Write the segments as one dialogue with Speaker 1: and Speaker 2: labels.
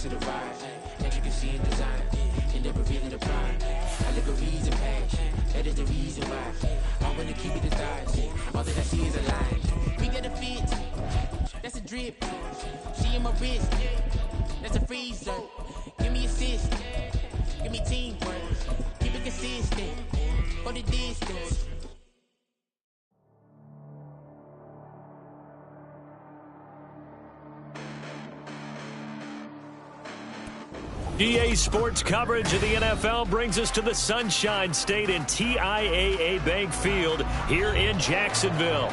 Speaker 1: to the rise. That you can see in design. Can never really apply. I look at reason passion. That is the reason why. I want to keep it the thighs. All that I see is a line. We got a fit. That's a drip. She in my wrist. That's a freezer. Give me assist. Give me teamwork. Keep it consistent. For the distance.
Speaker 2: EA Sports coverage of the NFL brings us to the Sunshine State and TIAA Bank Field here in Jacksonville.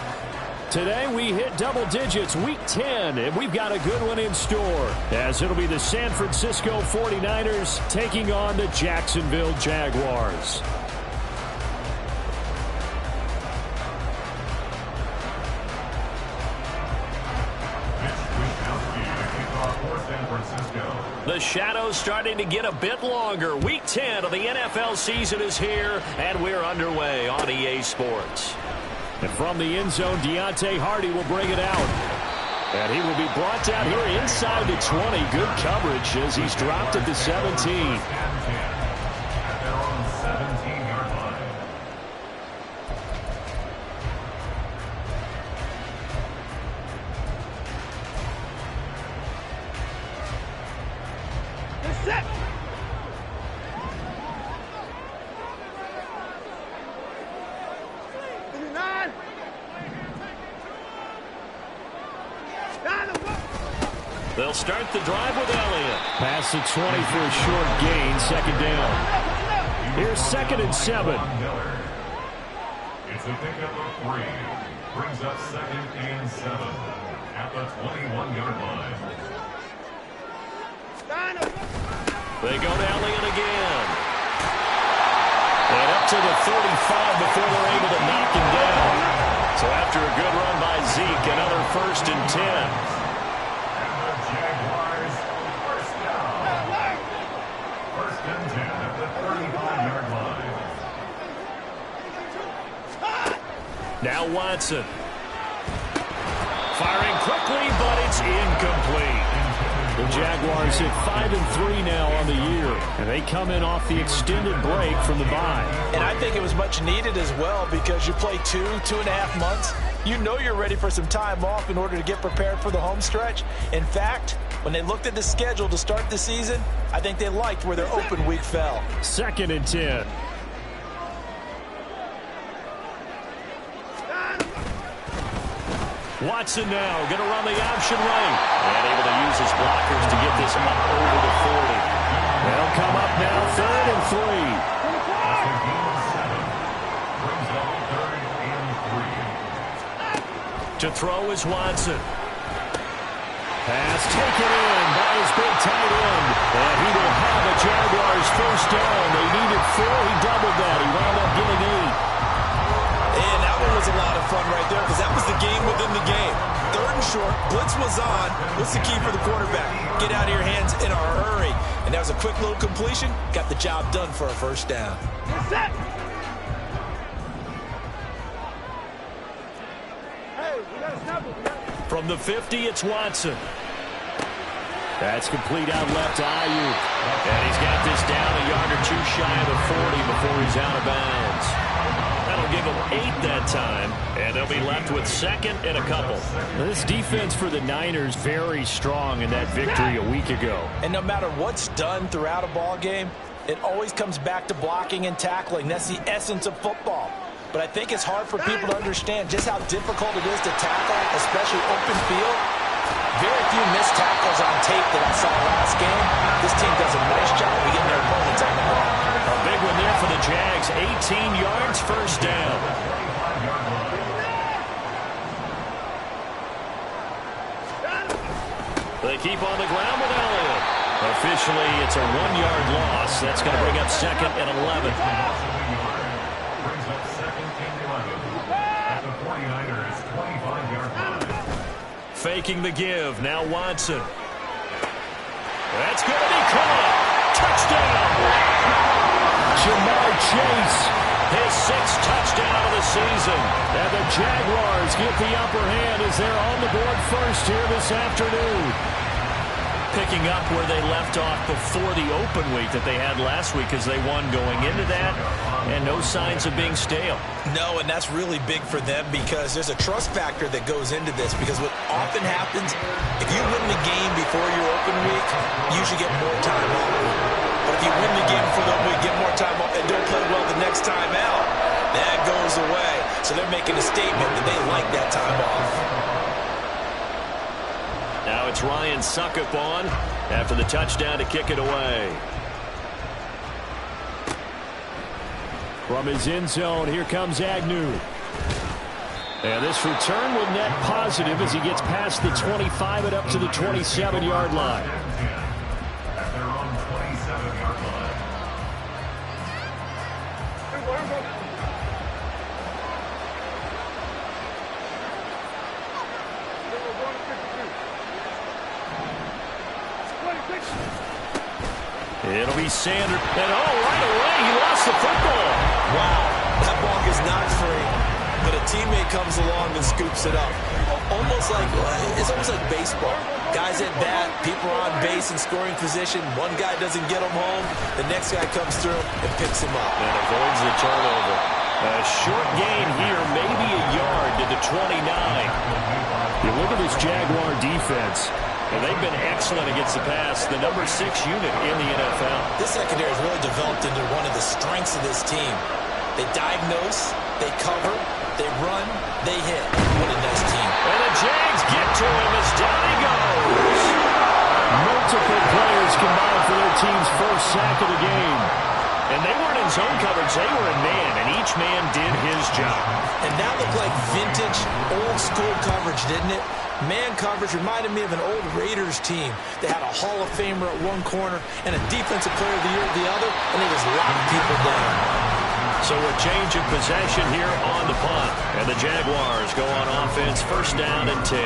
Speaker 2: Today we hit double digits, week 10, and we've got a good one in store, as it'll be the San Francisco 49ers taking on the Jacksonville Jaguars. The shadow's starting to get a bit longer. Week 10 of the NFL season is here, and we're underway on EA Sports. And from the end zone, Deontay Hardy will bring it out. And he will be brought down here inside the 20. Good coverage as he's dropped at the 17. They'll start the drive with Elliott. Pass the 20 for a short gain, second down. Here's 2nd and 7.
Speaker 3: It's a pickup of 3. Brings up 2nd and 7 at the 21-yard line.
Speaker 2: They go to Elliott again. And up to the 35 before they're able to knock him down. So after a good run by Zeke, another 1st and 10.
Speaker 3: Jaguars, first down. 1st and 10 at the 35-yard line.
Speaker 2: Now Watson. Firing quickly, but it's incomplete. The Jaguars hit 5-3 now on the year, and they come in off the extended break from the bye.
Speaker 4: And I think it was much needed as well, because you play 2.5 months. You know you're ready for some time off in order to get prepared for the home stretch. In fact, when they looked at the schedule to start the season, I think they liked where their open week fell.
Speaker 2: 2nd and 10. Watson now going to run the option right. And able to use his blockers to get this up over the 40. They'll come up now 3rd and 3. To throw is Watson. Pass taken in by his big tight end. And he will have a Jaguars first down. They needed 4. He doubled that. He wound up getting 8.
Speaker 4: And that one was a lot of fun right there, because that was the game within the game. 3rd and short, blitz was on. What's the key for the quarterback? Get out of your hands in a hurry. And that was a quick little completion. Got the job done for a first down.
Speaker 2: From the 50, it's Watson. That's complete out left to Ayuk. And he's got this down a yard or 2 shy of the 40 before he's out of bounds. That'll give them 8 that time, and they'll be left with 2nd and a couple.
Speaker 5: Now, this defense for the Niners very strong in that victory a week ago.
Speaker 4: And no matter what's done throughout a ball game, it always comes back to blocking and tackling. That's the essence of football. But I think it's hard for people to understand just how difficult it is to tackle, especially open field. Very few missed tackles on tape that I saw last game. This team does a nice job of getting their opponents on the ground.
Speaker 2: A big one there for the Jags. 18 yards, first down. They keep on the ground with Elliott. Officially, it's a 1-yard loss. That's going to bring up 2nd and 11.
Speaker 3: Brings up 2nd and 11 at the 49ers 25-yard line.
Speaker 2: Faking the give. Now Watson. That's going to be caught. Touchdown.
Speaker 5: Jamar Chase.
Speaker 2: His 6th touchdown of the season.
Speaker 5: And the Jaguars get the upper hand as they're on the board first here this afternoon.
Speaker 2: picking up where they left off before the open week that they had last week as they won going into that, and no signs of being stale.
Speaker 4: No, and that's really big for them because there's a trust factor that goes into this, because what often happens, if you win the game before your open week, you usually get more time off. But if you win the game before the open week, get more time off, and don't play well the next time out, that goes away. So they're making a statement that they like that time off.
Speaker 2: Now it's Ryan Suckup on after the touchdown to kick it away.
Speaker 5: From his end zone, here comes Agnew. And this return will net positive as he gets past the 25 and up to the 27-yard line.
Speaker 3: At their own 27-yard line.
Speaker 2: It'll be Sanders. And right away, he lost the football.
Speaker 4: Wow, that ball is not free, but a teammate comes along and scoops it up. It's almost like baseball. Guys at bat, people are on base in scoring position. One guy doesn't get him home. The next guy comes through and picks him up.
Speaker 2: And avoids the turnover. A short gain here, maybe a yard to the 29.
Speaker 5: You look at this Jaguar defense.
Speaker 2: And they've been excellent against the pass, the number 6 unit in the NFL.
Speaker 4: This secondary has really developed into one of the strengths of this team. They diagnose, they cover, they run, they hit. What a nice team.
Speaker 2: And the Jags get to him as down he goes.
Speaker 5: Multiple players combined for their team's first sack of the game.
Speaker 2: And they weren't in zone coverage, they were in man, and each man did his job.
Speaker 4: And that looked like vintage, old-school coverage, didn't it? Man coverage reminded me of an old Raiders team. They had a Hall of Famer at one corner and a Defensive Player of the Year at the other, and they just locked people down.
Speaker 2: So a change of possession here on the punt. And the Jaguars go on offense, first down and 10.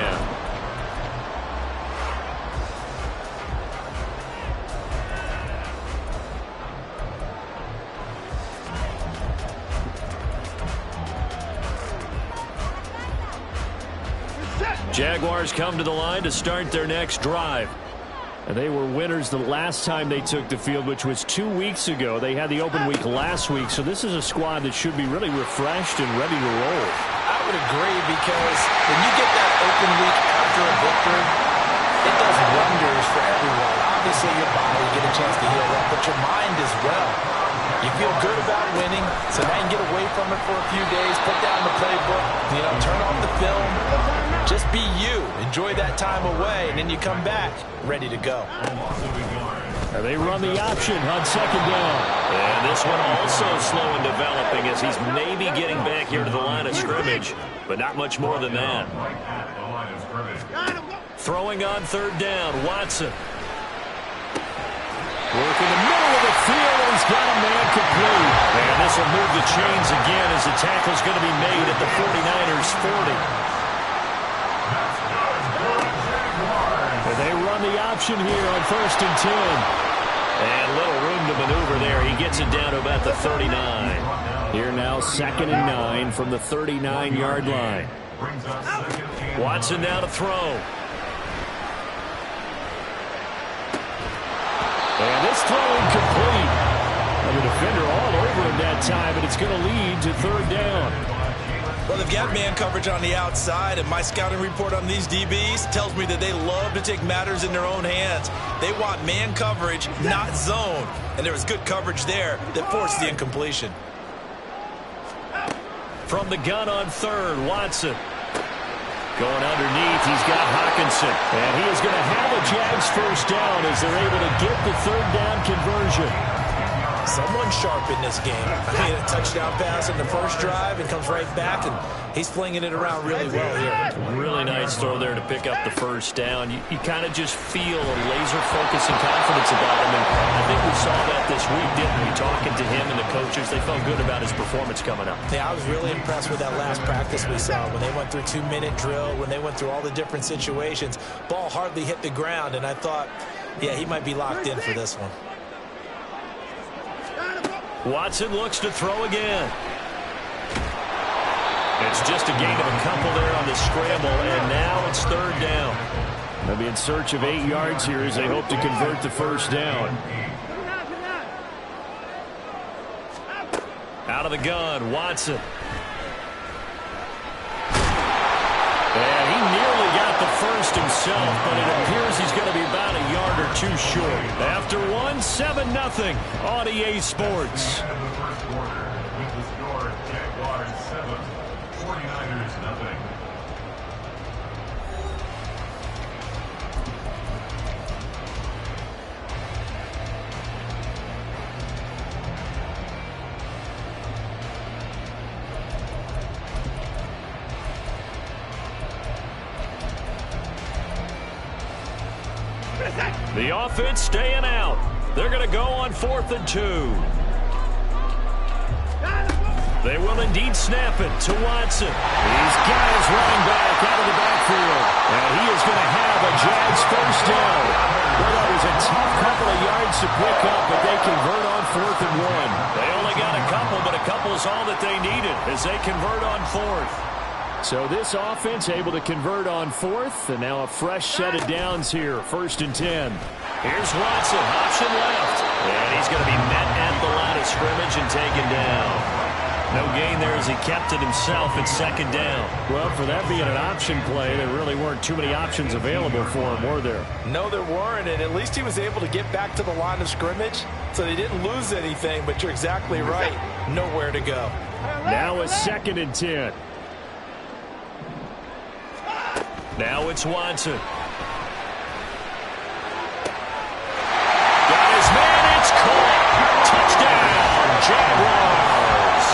Speaker 2: Jaguars come to the line to start their next drive.
Speaker 5: And they were winners the last time they took the field, which was 2 weeks ago. They had the open week last week, so this is a squad that should be really refreshed and ready to roll.
Speaker 4: I would agree, because when you get that open week after a victory, it does wonders for everyone. Obviously, your body, you get a chance to heal up, but your mind as well. You feel good about winning, so now you can get away from it for a few days, put down the playbook, turn off the film, just be you. Enjoy that time away, and then you come back ready to go.
Speaker 5: And they run the option on second down.
Speaker 2: And this one also slow in developing as he's maybe getting back here to the line of scrimmage, but not much more than that. Throwing on third down, Watson.
Speaker 5: Work in the middle of the field, and he's got a man complete.
Speaker 2: And this will move the chains again as the tackle's going to be made at the 49ers 40.
Speaker 5: And they run the option here on first and 10.
Speaker 2: And little room to maneuver there. He gets it down to about the 39.
Speaker 5: Here now, second and 9 from the 39-yard line.
Speaker 2: Watson now to throw.
Speaker 5: And this throw incomplete. And the defender all over him that time, and it's going to lead to third down.
Speaker 4: Well, they've got man coverage on the outside, and my scouting report on these DBs tells me that they love to take matters in their own hands. They want man coverage, not zone. And there was good coverage there that forced the incompletion.
Speaker 2: From the gun on third, Watson. Going underneath, he's got Hawkinson.
Speaker 5: And he is going to have a Jags first down as they're able to get the third down conversion.
Speaker 4: Someone sharp in this game. I mean, a touchdown pass in the first drive and comes right back, and he's flinging it around really well here.
Speaker 2: Really nice throw there to pick up the first down. You kind of just feel a laser focus and confidence about him, and I think we saw that this week, didn't we? Talking to him and the coaches, they felt good about his performance coming up.
Speaker 4: Yeah, I was really impressed with that last practice we saw when they went through 2-minute drill, when they went through all the different situations. Ball hardly hit the ground, and I thought, yeah, he might be locked in for this one.
Speaker 2: Watson looks to throw again. It's just a gain of a couple there on the scramble, and now it's third down.
Speaker 5: They'll be in search of 8 yards here as they hope to convert the first down. Out of the gun, Watson. And he nearly got the first himself, but it appears he's going to be about a yard or two short. After one, 7-0 on EA Sports.
Speaker 3: End of the first quarter with the score Jaguars 7, 49ers 0.
Speaker 5: The offense staying out. They're going to go on 4th and 2. They will indeed snap it to Watson. He's got his running back out of the backfield. And he is going to have a Jags first down. Well, that was a tough couple of yards to pick up, but they convert on 4th and 1. They only got a couple, but a couple is all that they needed as they convert on 4th. So this offense able to convert on 4th, and now a fresh set of downs here, 1st and 10. Here's Watson, option left. And he's going to be met at the line of scrimmage and taken down. No gain there as he kept it himself at 2nd down. Well, for that being an option play, there really weren't too many options available for him, were there?
Speaker 4: No, there weren't, and at least he was able to get back to the line of scrimmage, so they didn't lose anything, but you're exactly right. Nowhere to go.
Speaker 5: Now a 2nd and 10. Now it's Watson. Got his man, it's caught. Touchdown, Jaguars.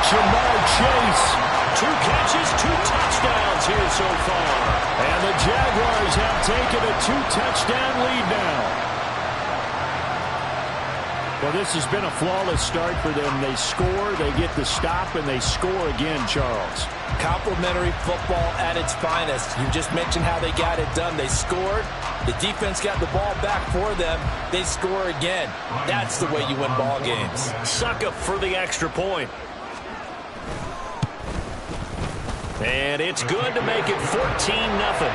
Speaker 5: Jamar Chase. 2 catches, 2 touchdowns here so far. And the Jaguars have taken a 2-touchdown lead now. Well, this has been a flawless start for them. They score, they get the stop, and they score again, Charles.
Speaker 4: Complimentary football at its finest. You just mentioned how they got it done. They scored. The defense got the ball back for them. They score again. That's the way you win ball games.
Speaker 5: Suck up for the extra point. And it's good to make it 14-0.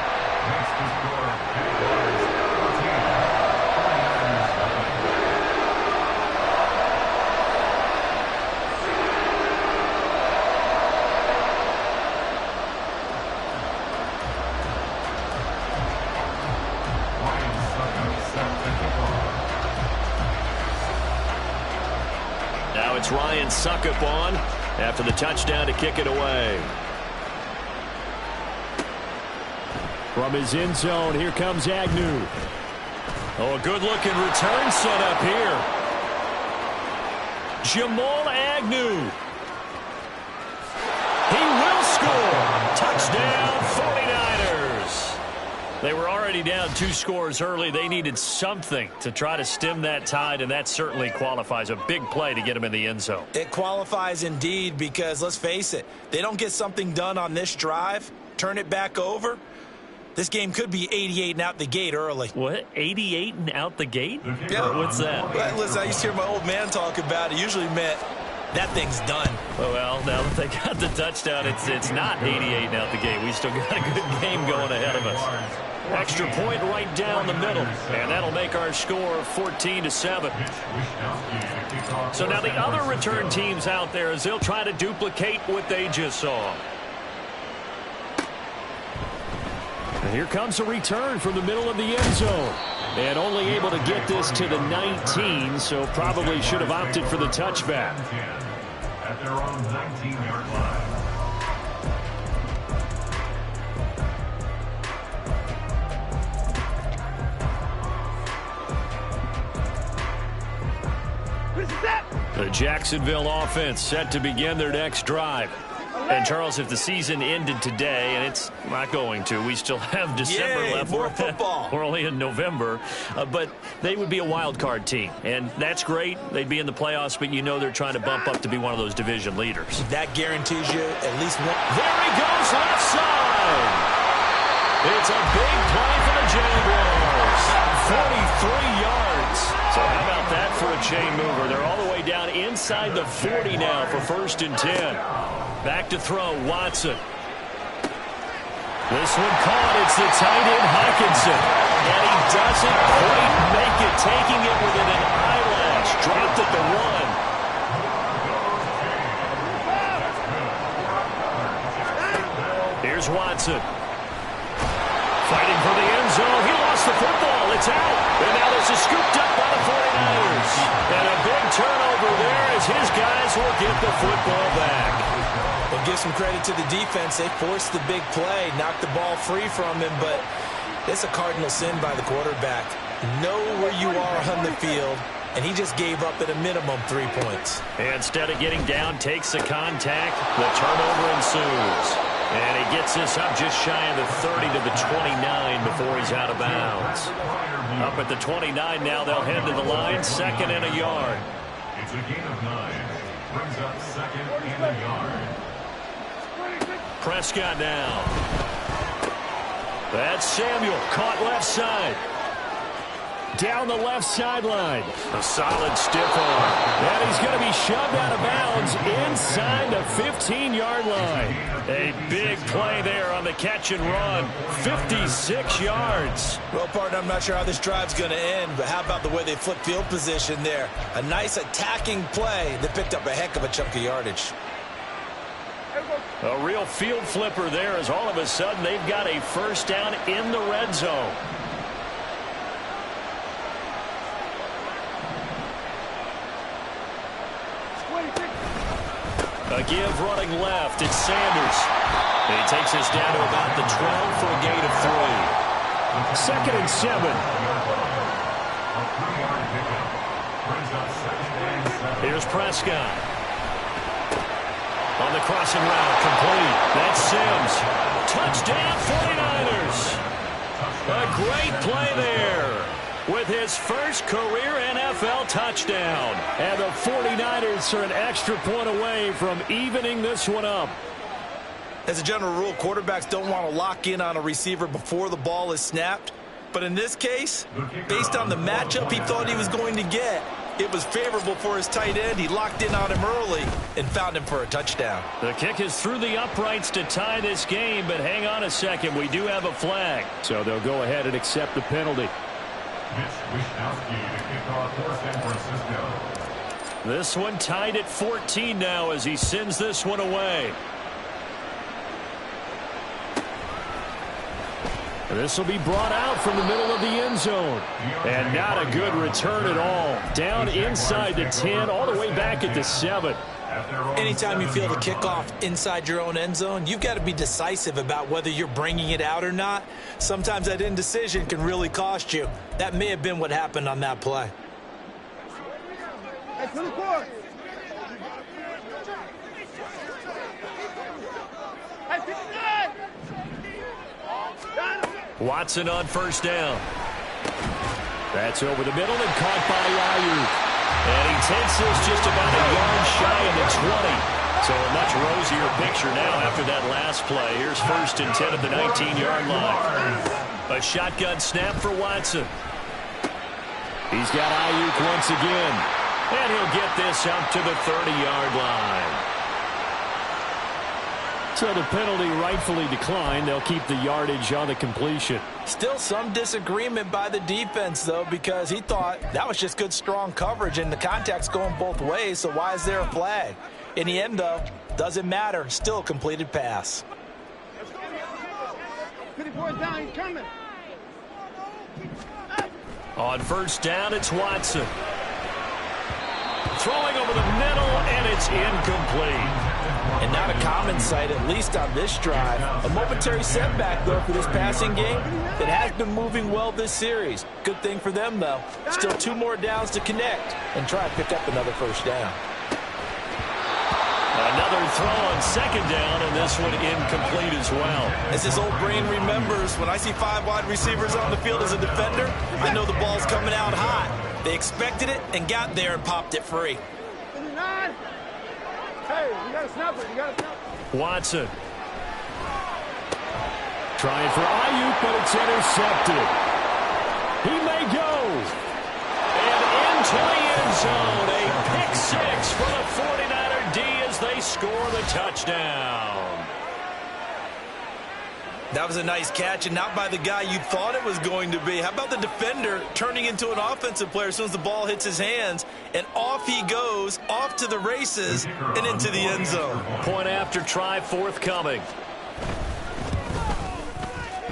Speaker 5: Now it's Ryan Suckup on after the touchdown to kick it away. From his end zone, here comes Agnew. Oh, a good-looking return set up here. Jamal Agnew. He will score. Touchdown, 49ers. They were already down 2 scores early. They needed something to try to stem that tide, and that certainly qualifies. A big play to get them in the end zone.
Speaker 4: It qualifies indeed because, let's face it, they don't get something done on this drive, turn it back over, this game could be 88 and out the gate early.
Speaker 5: What? 88 and out the gate?
Speaker 4: Yeah.
Speaker 5: What's that?
Speaker 4: Well, listen, I used to hear my old man talk about it. Usually meant that thing's done.
Speaker 5: Well, now that they got the touchdown, it's not 88 and out the gate. We still got a good game going ahead of us. Extra point right down the middle, and that'll make our score 14-7. So now the other return teams out there, as they'll try to duplicate what they just saw. And here comes a return from the middle of the end zone. And only able to get this to the 19, so probably should have opted for the touchback.
Speaker 3: At their own 19-yard line.
Speaker 5: The Jacksonville offense set to begin their next drive. And, Charles, if the season ended today, and it's not going to, we still have December left.
Speaker 4: More football.
Speaker 5: We're only in November. But they would be a wild card team. And that's great. They'd be in the playoffs, but you know they're trying to bump up to be one of those division leaders.
Speaker 4: That guarantees you at least one.
Speaker 5: There he goes, left side. It's a big play for the Jaguars. 43 yards. So how about that for a chain mover? They're all the way down inside the 40 now for 1st and 10. Back to throw, Watson.
Speaker 2: This one caught. It's the tight end, Hockenson. And he doesn't quite make it, taking it within an eyelash. Dropped at the 1. Here's Watson. Fighting for the end zone. He lost the football. It's out. And now this is scooped up by the 49ers. And a big turnover there as his guys will get the football back.
Speaker 4: Well, give some credit to the defense. They forced the big play, knocked the ball free from him, but it's a cardinal sin by the quarterback. Know where you are on the field, and he just gave up at a minimum 3 points.
Speaker 2: Instead of getting down, takes the contact. The turnover ensues. And he gets this up just shy of the 30 to the 29 before he's out of bounds. Up at the 29 now, they'll head to the line, 2nd and a yard.
Speaker 3: It's a gain of 9. Brings up 2nd and a yard.
Speaker 2: Prescott now. That's Samuel, caught left side. Down the left sideline. A solid stiff arm. And he's going to be shoved out of bounds inside the 15-yard line. A big play there on the catch and run. 56 yards.
Speaker 4: Well, partner, I'm not sure how this drive's going to end, but how about the way they flip field position there? A nice attacking play that picked up a heck of a chunk of yardage.
Speaker 2: A real field flipper there as all of a sudden they've got a first down in the red zone. A give running left. It's Sanders. And he takes us down to about the 12 for a gain of 3. 2nd and 7. Here's Prescott. On the crossing route, complete. That's Sims. Touchdown, 49ers. A great play there with his first career NFL touchdown. And the 49ers are an extra point away from evening this one up.
Speaker 4: As a general rule, quarterbacks don't want to lock in on a receiver before the ball is snapped. But in this case, based on the matchup he thought he was going to get, it was favorable for his tight end. He locked in on him early and found him for a touchdown.
Speaker 2: The kick is through the uprights to tie this game, but hang on a second. We do have a flag. So they'll go ahead and accept the penalty. This one tied at 14 now as he sends this one away. This will be brought out from the middle of the end zone. And not a good return at all. Down inside the 10, all the way back at the 7.
Speaker 4: Anytime you feel the kickoff inside your own end zone, you've got to be decisive about whether you're bringing it out or not. Sometimes that indecision can really cost you. That may have been what happened on that play.
Speaker 2: Watson on first down. That's over the middle and caught by Ayuk. And he takes this just about a yard shy of the 20. So a much rosier picture now after that last play. Here's 1st and 10 at the 19-yard line. A shotgun snap for Watson. He's got Ayuk once again. And he'll get this up to the 30-yard line. So the penalty rightfully declined. They'll keep the yardage on the completion.
Speaker 4: Still some disagreement by the defense, though, because he thought that was just good, strong coverage, and the contact's going both ways, so why is there a flag? In the end, though, doesn't matter. Still a completed pass.
Speaker 2: On first down, it's Watson. Throwing over the middle, and it's incomplete.
Speaker 4: And not a common sight, at least on this drive. A momentary setback, though, for this passing game that has been moving well this series. Good thing for them, though. Still 2 more downs to connect and try to pick up another first down.
Speaker 2: Another throw on 2nd down, and this one incomplete as well.
Speaker 4: As his old brain remembers, when I see 5 wide receivers on the field as a defender, I know the ball's coming out hot. They expected it and got there and popped it free.
Speaker 6: Hey, you got to snap it. You got to snap it.
Speaker 2: Watson. Trying for Ayuk, but it's intercepted. He may go. And into the end zone. A pick 6 for the 49er D as they score the touchdown.
Speaker 4: That was a nice catch, and not by the guy you thought it was going to be. How about the defender turning into an offensive player as soon as the ball hits his hands, and off he goes, off to the races, and into the end zone.
Speaker 2: Point after try forthcoming.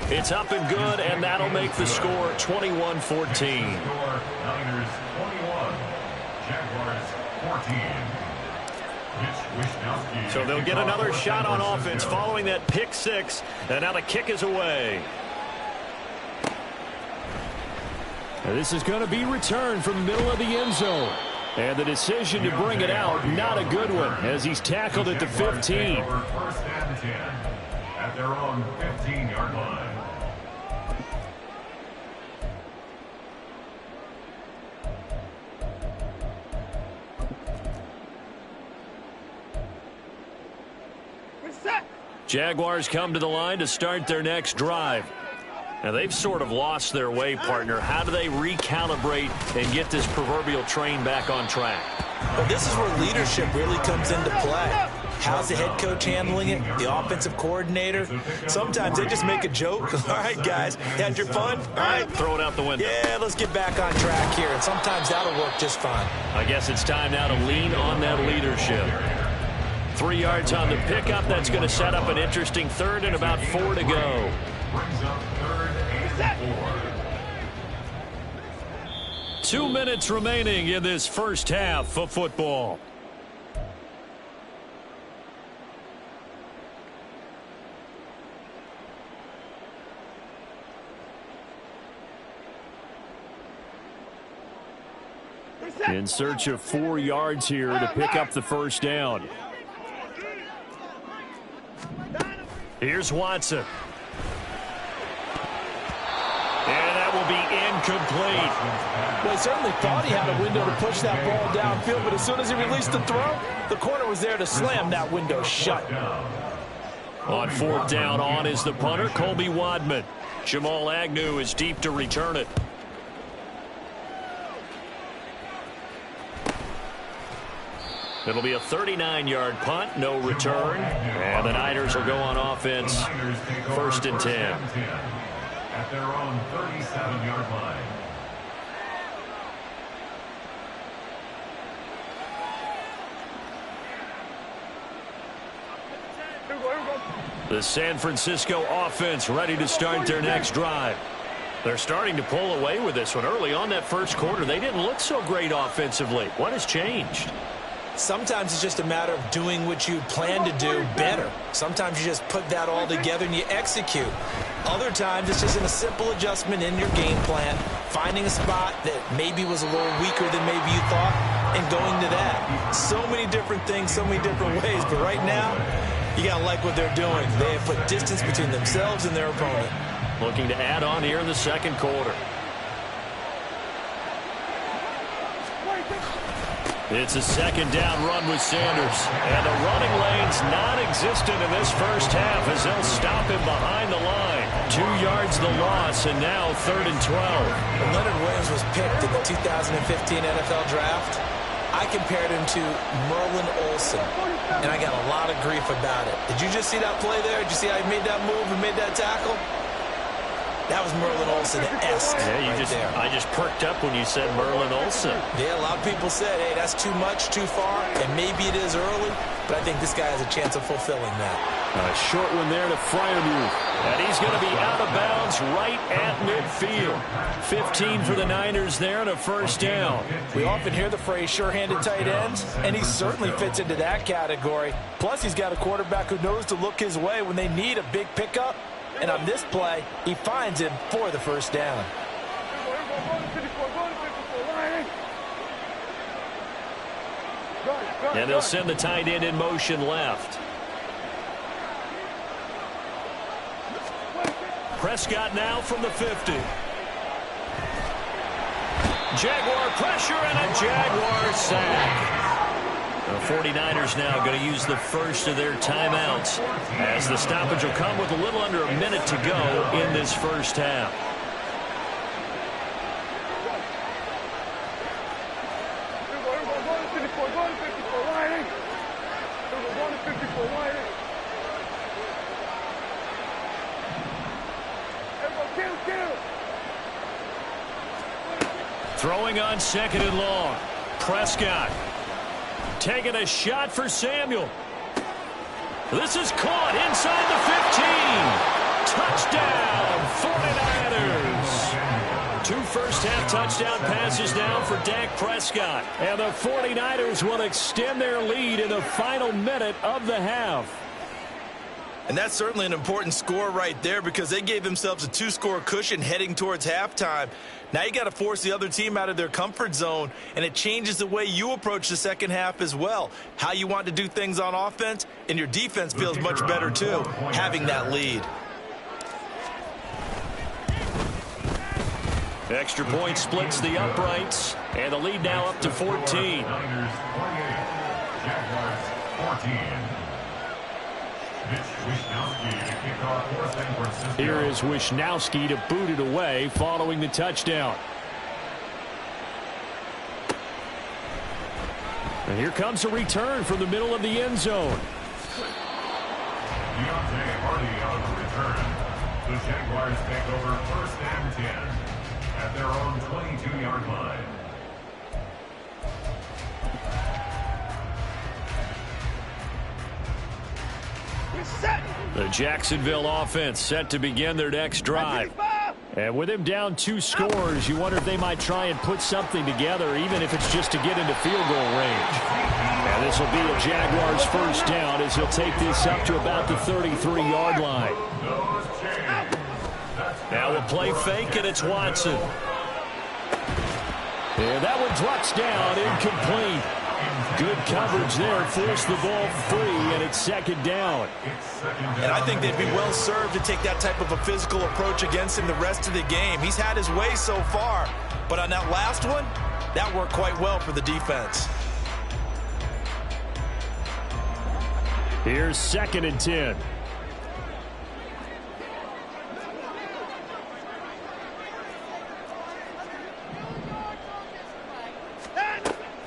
Speaker 2: It's up and good, and that'll make the score 21-14.
Speaker 3: Niners 21, Jaguars 14.
Speaker 2: So they'll get another shot on offense following that pick six, and now the kick is away. And this is going to be returned from the middle of the end zone. And the decision to bring it out, not a good one, as he's tackled at the 15.
Speaker 3: First and 10 at their own 15-yard line.
Speaker 2: Jaguars come to the line to start their next drive. Now, they've sort of lost their way, partner. How do they recalibrate and get this proverbial train back on track?
Speaker 4: Well, this is where leadership really comes into play. How's the head coach handling it? The offensive coordinator? Sometimes they just make a joke. All right, guys, had your fun? All right.
Speaker 2: Throw it out the window.
Speaker 4: Yeah, let's get back on track here. And sometimes that'll work just fine.
Speaker 2: I guess it's time now to lean on that leadership. 3 yards on the pickup. That's going to set up an interesting third and about 4 to go.
Speaker 3: Brings up third and 4.
Speaker 2: 2 minutes remaining in this first half of football. In search of 4 yards here to pick up the first down. Here's Watson. And that will be incomplete.
Speaker 4: Well, he certainly thought he had a window to push that ball downfield, but as soon as he released the throw, the corner was there to slam that window shut.
Speaker 2: On fourth down, on is the punter, Colby Wadman. Jamal Agnew is deep to return it. It'll be a 39-yard punt, no return. And the Niners will go on offense, first and 10.
Speaker 3: At their own 37-yard line.
Speaker 2: The San Francisco offense ready to start their next drive. They're starting to pull away with this one. Early on that first quarter, they didn't look so great offensively. What has changed?
Speaker 4: Sometimes it's just a matter of doing what you plan to do better. Sometimes you just put that all together and you execute. Other times it's just a simple adjustment in your game plan, finding a spot that maybe was a little weaker than maybe you thought, and going to that. So many different things, so many different ways, but right now, you got to like what they're doing. They have put distance between themselves and their opponent.
Speaker 2: Looking to add on here in the second quarter. It's a second down run with Sanders. And the running lane's non-existent in this first half as they'll stop him behind the line. 2 yards the loss, and now third and 12.
Speaker 4: When Leonard Williams was picked in the 2015 NFL Draft, I compared him to Merlin Olsen, and I got a lot of grief about it. Did you just see that play there? Did you see how he made that move and made that tackle? That was Merlin Olsen-esque.
Speaker 2: Yeah, I just perked up when you said Merlin Olsen.
Speaker 4: Yeah, a lot of people said, hey, that's too much, too far, and maybe it is early, but I think this guy has a chance of fulfilling that.
Speaker 2: A short one there to Freiermuth. And he's going to be out of bounds right at midfield. 15 for the Niners there and a first down.
Speaker 4: We often hear the phrase sure-handed tight ends, and he certainly fits into that category. Plus, he's got a quarterback who knows to look his way when they need a big pickup. And on this play, he finds him for the first down.
Speaker 2: And they'll send the tight end in motion left. Prescott now from the 50. Jaguar pressure and a Jaguar sack. The 49ers now going to use the first of their timeouts as the stoppage will come with a little under a minute to go in this first half. Throwing on 2nd and long. Prescott taking a shot for Samuel. This is caught inside the 15. Touchdown, 49ers. 2 first-half touchdown passes now for Dak Prescott. And the 49ers will extend their lead in the final minute of the half.
Speaker 4: And that's certainly an important score right there because they gave themselves a 2-score cushion heading towards halftime. Now you got to force the other team out of their comfort zone, and it changes the way you approach the second half as well. How you want to do things on offense, and your defense feels much better too, having that lead.
Speaker 2: Extra point splits the uprights, and the lead now up to 14.
Speaker 3: Jaguars 14.
Speaker 2: Here is Wishnowski to boot it away following the touchdown. And here comes a return from the middle of the end zone.
Speaker 3: Deontay Hardy on the return. The Jaguars take over 1st and 10 at their own 22-yard line.
Speaker 2: The Jacksonville offense set to begin their next drive. And with him down 2 scores, you wonder if they might try and put something together, even if it's just to get into field goal range. And this will be a Jaguars first down as he'll take this up to about the 33-yard line. Now we'll play fake, and it's Watson. And that one drops down, incomplete. Good coverage there, forced the ball free, and it's 2nd down.
Speaker 4: And I think they'd be well served to take that type of a physical approach against him the rest of the game. He's had his way so far, but on that last one, that worked quite well for the defense.
Speaker 2: Here's 2nd and 10.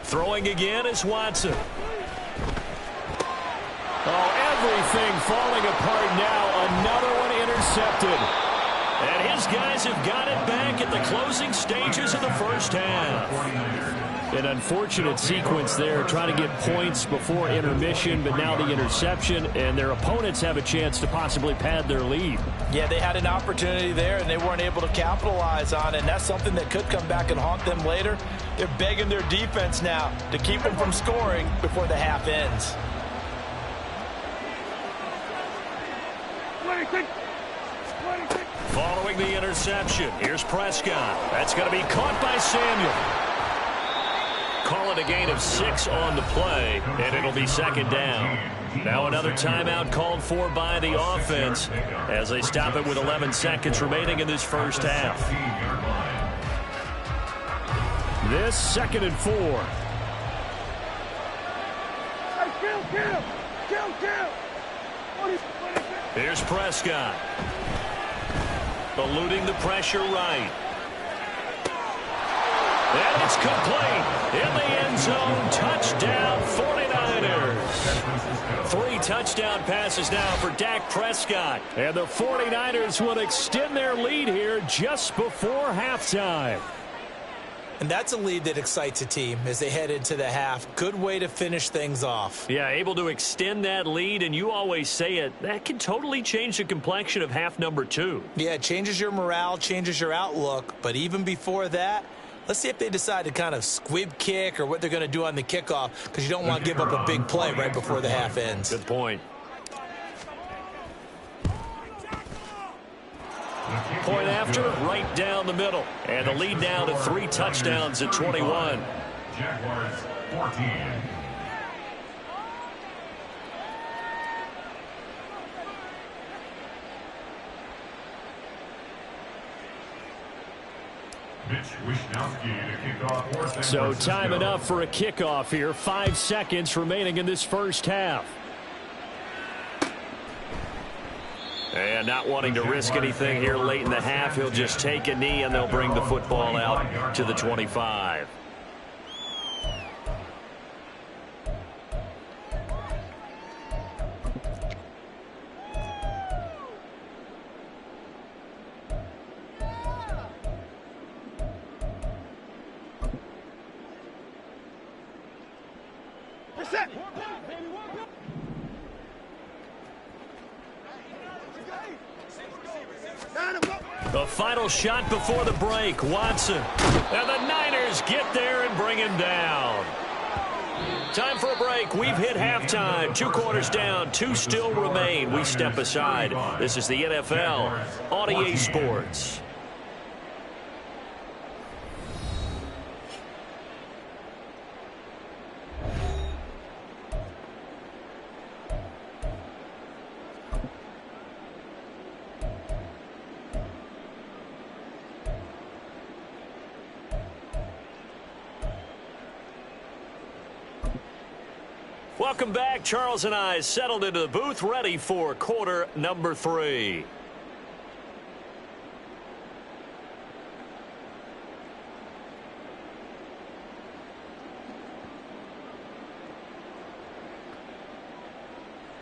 Speaker 2: Throwing again is Watson. Oh, everything falling apart now. Another one intercepted. And his guys have got it back at the closing stages of the first half. An unfortunate sequence there, trying to get points before intermission, but now the interception, and their opponents have a chance to possibly pad their lead.
Speaker 4: Yeah, they had an opportunity there, and they weren't able to capitalize on it, and that's something that could come back and haunt them later. They're begging their defense now to keep them from scoring before the half ends.
Speaker 2: Following the interception, here's Prescott. That's going to be caught by Samuel. Call it a gain of 6 on the play, and it'll be 2nd down. Now another timeout called for by the offense as they stop it with 11 seconds remaining in this first half. This 2nd and 4. Here's Prescott. Eluding the pressure right. And it's complete. In the end zone, touchdown 49ers. 3 touchdown passes now for Dak Prescott. And the 49ers will extend their lead here just before halftime.
Speaker 4: And that's a lead that excites a team as they head into the half. Good way to finish things off.
Speaker 2: Yeah, able to extend that lead, and you always say it, that can totally change the complexion of half number 2.
Speaker 4: Yeah, it changes your morale, changes your outlook. But even before that, let's see if they decide to kind of squib kick or what they're going to do on the kickoff, because you don't want to give up a big play right before the half ends.
Speaker 2: Good point. Point after, right down the middle. And the lead now to 3 touchdowns at 21.
Speaker 3: Jaguars 14.
Speaker 2: So time enough for a kickoff here. 5 seconds remaining in this first half. And not wanting to risk anything here late in the half, he'll just take a knee and they'll bring the football out to the 25.
Speaker 6: back.
Speaker 2: The final shot before the break. Watson. And the Niners get there and bring him down. Time for a break. We've hit halftime. 2 quarters down. 2 still remain. We step aside. This is the NFL on EA Sports. Welcome back. Charles and I settled into the booth, ready for quarter number 3.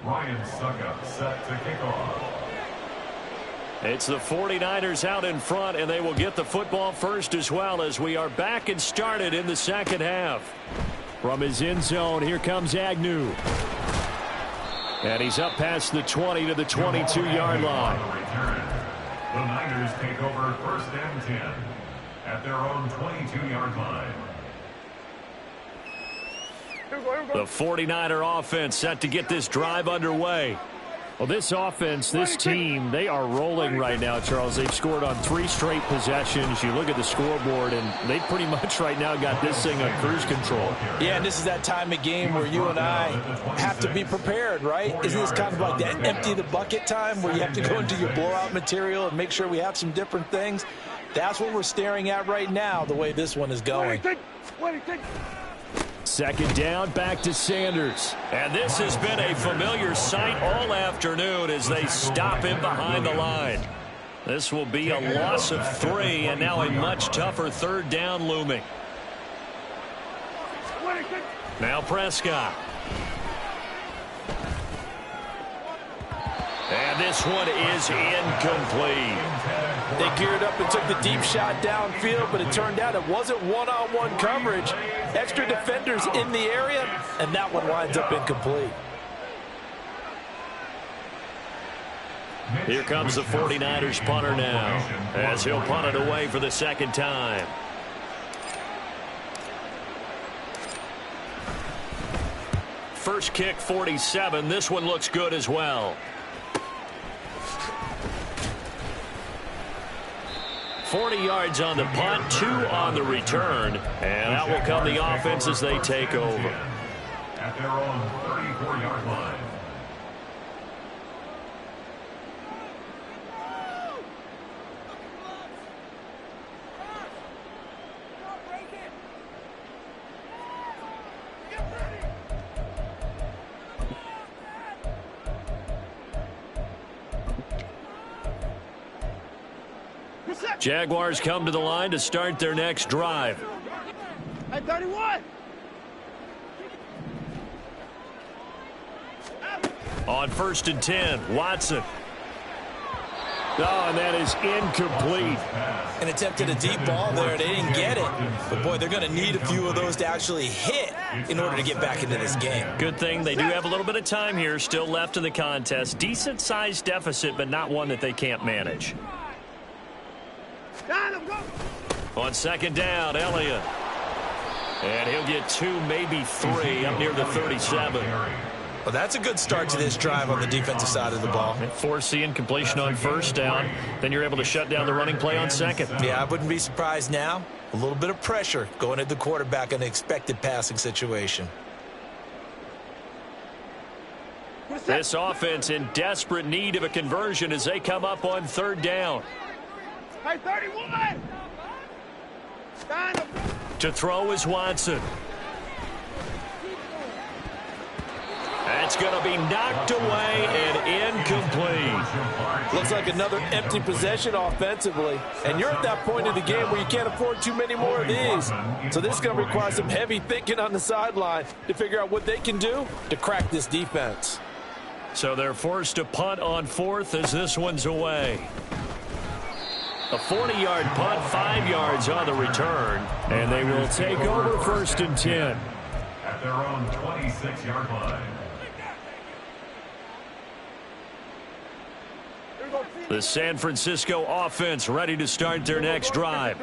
Speaker 3: Ryan Suckup set to kick off.
Speaker 2: It's the 49ers out in front, and they will get the football first as well as we are back and started in the second half. From his end zone, here comes Agnew. And he's up past the 20 to the 22-yard line.
Speaker 3: The Niners take over first and 10 at their own 22-yard line.
Speaker 2: The 49er offense set to get this drive underway.
Speaker 5: Well, this offense, this team, they are rolling right now, Charles. They've scored on 3 straight possessions. You look at the scoreboard, and they pretty much right now got this thing on cruise control.
Speaker 4: Yeah, and this is that time of game where you and I have to be prepared, right? Isn't this kind of like that empty the bucket time where you have to go into your blowout material and make sure we have some different things? That's what we're staring at right now, the way this one is going.
Speaker 2: Second down, back to Sanders. And this has been a familiar sight all afternoon as they stop him behind the line. This will be a loss of 3, and now a much tougher third down looming. Now Prescott. And this one is incomplete.
Speaker 4: They geared up and took the deep shot downfield, but it turned out it wasn't one-on-one coverage. Extra defenders in the area, and that one winds up incomplete.
Speaker 2: Here comes the 49ers punter now, as he'll punt it away for the second time. First kick, 47. This one looks good as well. 40 yards on the punt, 2 on the return, and that will come the offense as they take over.
Speaker 3: At their own 34-yard line.
Speaker 2: Jaguars come to the line to start their next drive.
Speaker 6: Hey, 31.
Speaker 2: On first and 10, Watson.
Speaker 5: Oh, and that is incomplete.
Speaker 4: An attempt at a deep ball there. They didn't get it. But, boy, they're going to need a few of those to actually hit in order to get back into this game.
Speaker 2: Good thing they do have a little bit of time here still left in the contest. Decent-sized deficit, but not one that they can't manage. On second down, Elliott. And he'll get 2, maybe 3 up near the 37.
Speaker 4: Well, that's a good start to this drive on the defensive side of the ball.
Speaker 2: Force the incompletion on first down. Then you're able to shut down the running play on second.
Speaker 4: Yeah, I wouldn't be surprised now. A little bit of pressure going at the quarterback in an expected passing situation.
Speaker 2: This offense in desperate need of a conversion as they come up on third down.
Speaker 6: Hey, 31.
Speaker 2: To throw is Watson. That's going to be knocked away and incomplete.
Speaker 4: Looks like another empty possession offensively. And you're at that point of the game where you can't afford too many more of these. So this is going to require some heavy thinking on the sideline to figure out what they can do to crack this defense.
Speaker 2: So they're forced to punt on fourth as this one's away. A 40-yard punt, 5 yards on the return. And they will take over first and 10.
Speaker 3: their own 26-yard line.
Speaker 2: The San Francisco offense ready to start their next drive.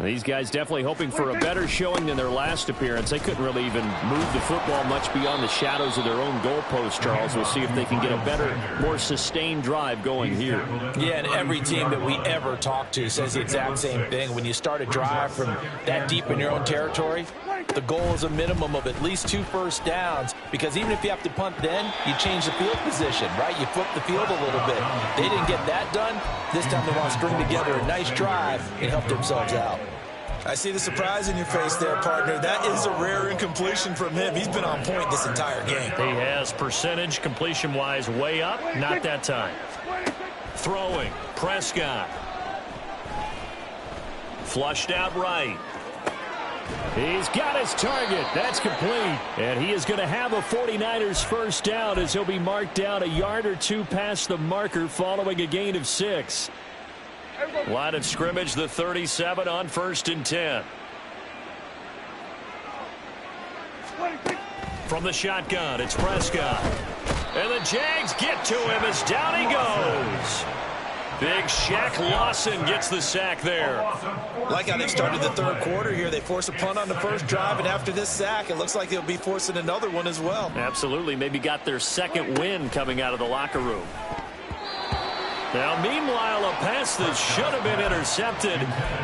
Speaker 5: These guys definitely hoping for a better showing than their last appearance. They couldn't really even move the football much beyond the shadows of their own goalpost, Charles. We'll see if they can get a better, more sustained drive going here.
Speaker 4: Yeah, and every team that we ever talk to says the exact same thing. When you start a drive from that deep in your own territory, the goal is a minimum of at least 2 first downs, because even if you have to punt then, you change the field position, right? You flip the field a little bit. They didn't get that done. This time they want to string together a nice drive and help themselves out.
Speaker 7: I see the surprise in your face there, partner. That is a rare incompletion from him. He's been on point this entire game.
Speaker 2: He has percentage completion-wise way up. Not that time. Throwing. Prescott. Flushed out right.
Speaker 5: He's got his target. That's complete. And he is going to have a 49ers first down as he'll be marked down a yard or 2 past the marker following a gain of 6.
Speaker 2: Line of scrimmage, the 37 on 1st and 10. From the shotgun, it's Prescott. And the Jags get to him as down he goes. Big Shaq Lawson gets the sack there.
Speaker 7: Like how they started the 3rd quarter here. They force a punt on the first drive, and after this sack, it looks like they'll be forcing another one as well.
Speaker 2: Absolutely. Maybe got their 2nd win coming out of the locker room. Now, meanwhile, a pass that should have been intercepted,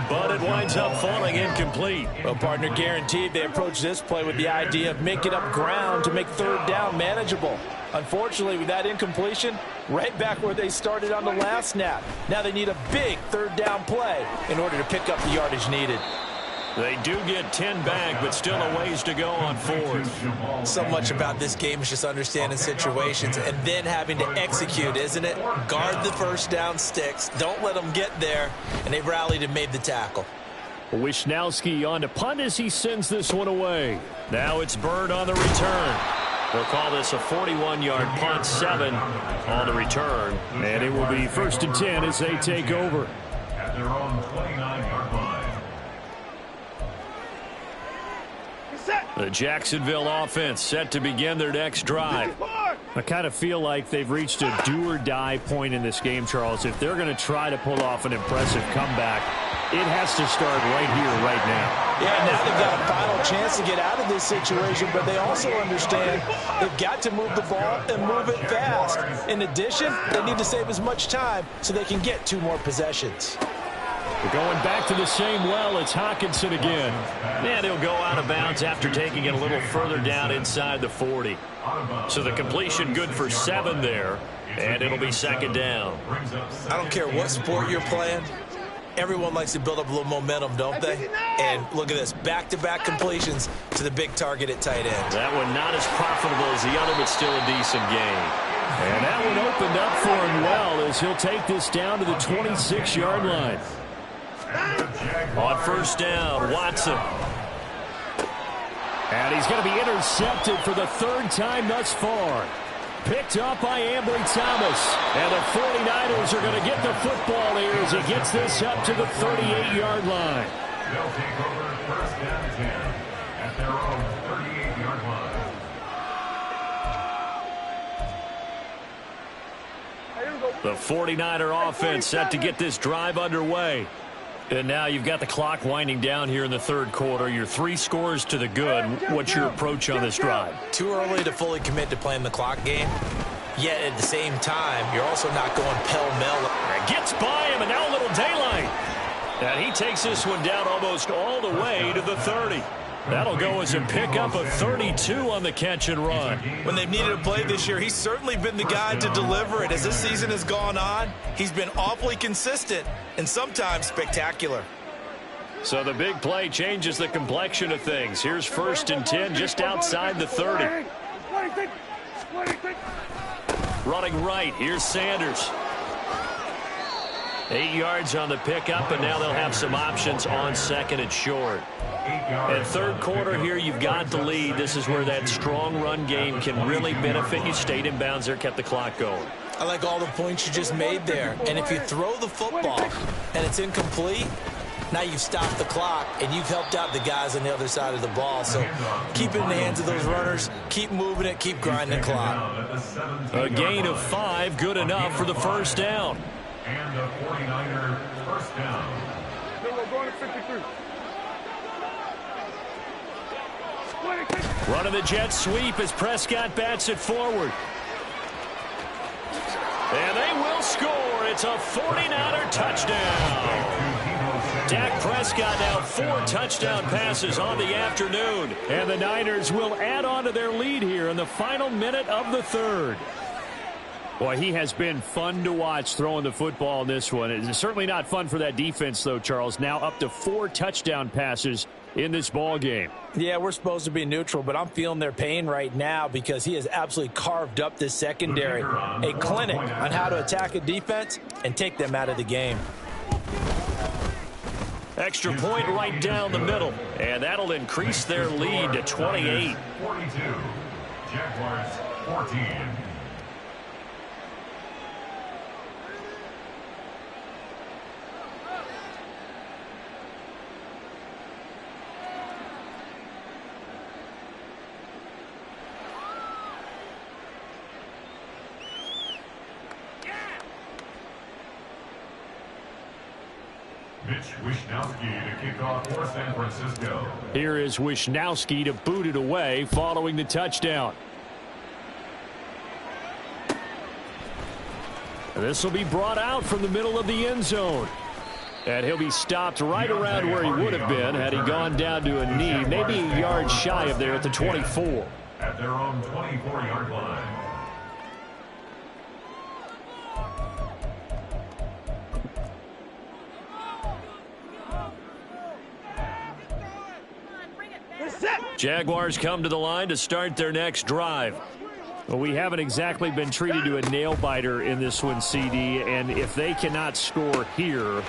Speaker 2: but it winds up falling incomplete.
Speaker 4: Well, partner, guaranteed they approach this play with the idea of making up ground to make 3rd down manageable. Unfortunately, with that incompletion, right back where they started on the last snap. Now they need a big 3rd down play in order to pick up the yardage needed.
Speaker 2: They do get 10 back, but still a ways to go on 4th.
Speaker 7: So much about this game is just understanding situations and then having to execute, isn't it? Guard the first down sticks. Don't let them get there. And they rallied and made the tackle.
Speaker 5: Wisnowski on to punt as he sends this one away.
Speaker 2: Now it's Bird on the return. They'll call this a 41-yard punt, 7 on the return.
Speaker 5: And it will be 1st and 10 as they take over.
Speaker 3: At their own 29-yard line.
Speaker 2: The Jacksonville offense set to begin their next drive.
Speaker 5: I kind of feel like they've reached a do-or-die point in this game, Charles. If they're going to try to pull off an impressive comeback, it has to start right here, right now.
Speaker 4: Yeah, now they've got a final chance to get out of this situation, but they also understand they've got to move the ball and move it fast. In addition, they need to save as much time so they can get 2 more possessions.
Speaker 5: We're going back to the same well. It's Hockenson again.
Speaker 2: And he'll go out of bounds after taking it a little further down inside the 40. So the completion good for 7 there, and it'll be 2nd down.
Speaker 7: I don't care what sport you're playing. Everyone likes to build up a little momentum, don't they? And look at this, back-to-back completions to the big target at tight end.
Speaker 2: That one not as profitable as the other, but still a decent gain.
Speaker 5: And that one opened up for him well as he'll take this down to the 26-yard line.
Speaker 2: On 1st down, Watson.
Speaker 5: And he's going to be intercepted for the 3rd time thus far. Picked up by Ambry Thomas. And the 49ers are going to get the football here as he gets this up to the 38-yard line.
Speaker 3: They'll take over 1st and 10 at their own 38-yard line.
Speaker 2: The 49er offense set to get this drive underway. And now you've got the clock winding down here in the 3rd quarter. You're 3 scores to the good. What's your approach on this drive?
Speaker 7: Too early to fully commit to playing the clock game. Yet at the same time, you're also not going pell-mell.
Speaker 2: Gets by him, and now a little daylight. And he takes this one down almost all the way to the 30. That'll go as a pickup of 32 on the catch and run.
Speaker 7: When they've needed a play this year, he's certainly been the guy to deliver it. As this season has gone on, he's been awfully consistent and sometimes spectacular.
Speaker 2: So the big play changes the complexion of things. Here's 1st and 10 just outside the 30. Running right, here's Sanders. 8 yards on the pickup, and now they'll have some options on 2nd and short. And 3rd quarter here, you've got the lead. This is where that strong run game can really benefit you. Stayed in bounds there, kept the clock going.
Speaker 7: I like all the points you just made there. And if you throw the football and it's incomplete, Now you've stopped the clock, and you've helped out the guys on the other side of the ball. So keep it in the hands of those runners. Keep moving it. Keep grinding the clock.
Speaker 2: A gain of 5, good enough for the first down.
Speaker 3: And a 49er first down.
Speaker 6: We're going to 53.
Speaker 2: Running the jet sweep as Prescott bats it forward. And they will score. It's a 49er touchdown. Dak Prescott now 4 touchdown passes on the afternoon. And the Niners will add on to their lead here in the final minute of the third. Boy, he has been fun to watch throwing the football in this one. It's certainly not fun for that defense, though, Charles. Now up to 4 touchdown passes in this ball game.
Speaker 7: Yeah, we're supposed to be neutral, but I'm feeling their pain right now because he has absolutely carved up this secondary. A clinic on how to attack a defense and take them out of the game.
Speaker 2: Extra point right down the middle, and that'll increase their lead to 28.
Speaker 3: 42. Jaguars 14. Mitch Wishnowsky to kick off for San Francisco.
Speaker 2: Here is Wishnowsky to boot it away following the touchdown. This will be brought out from the middle of the end zone. And he'll be stopped right around where he would have been had he gone down to a knee, maybe a yard shy of there at the 24.
Speaker 3: At their own 24-yard line.
Speaker 2: Jaguars come to the line to start their next drive. Well, we haven't exactly been treated to a nail-biter in this one, CD, and if they cannot score here,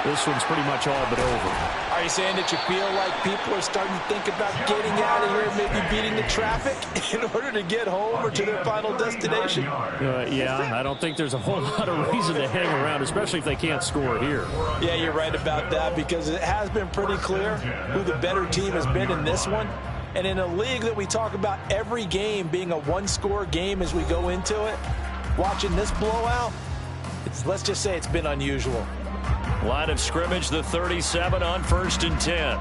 Speaker 2: this one's pretty much all but over.
Speaker 7: Are you saying that you feel like people are starting to think about getting out of here, maybe beating the traffic in order to get home or to their final destination?
Speaker 2: Yeah, I don't think there's a whole lot of reason to hang around, especially if they can't score here.
Speaker 7: Yeah, you're right about that because it has been pretty clear who the better team has been in this one. And in a league that we talk about every game being a one-score game as we go into it, watching this blowout, let's just say it's been unusual.
Speaker 2: Line of scrimmage, the 37 on 1st and 10.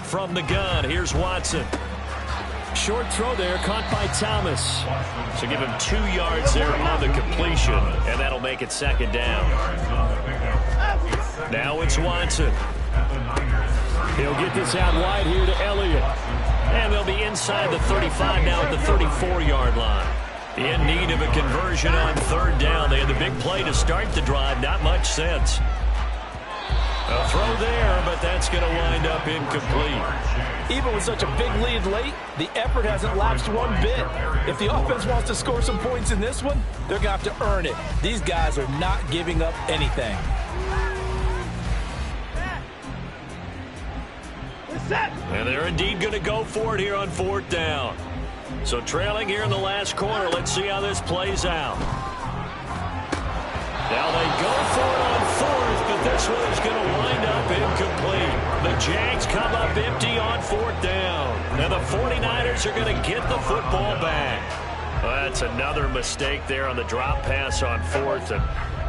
Speaker 2: From the gun, here's Watson. Short throw there, caught by Thomas. So give him 2 yards there on the completion, and that'll make it 2nd down. Now it's Watson. He'll get this out wide here to Elliott. And they'll be inside the 35 now at the 34-yard line. In need of a conversion on 3rd down. They had the big play to start the drive. Not much sense. A throw there, but that's going to wind up incomplete.
Speaker 7: Even with such a big lead late, the effort hasn't lapsed one bit. If the offense wants to score some points in this one, they're going to have to earn it. These guys are not giving up anything.
Speaker 2: And they're indeed going to go for it here on 4th down. So trailing here in the last quarter. Let's see how this plays out. Now they go for it on 4th, but this one is going to wind up incomplete. The Jags come up empty on 4th down. And the 49ers are going to get the football back. Well, that's another mistake there on the drop pass on 4th. And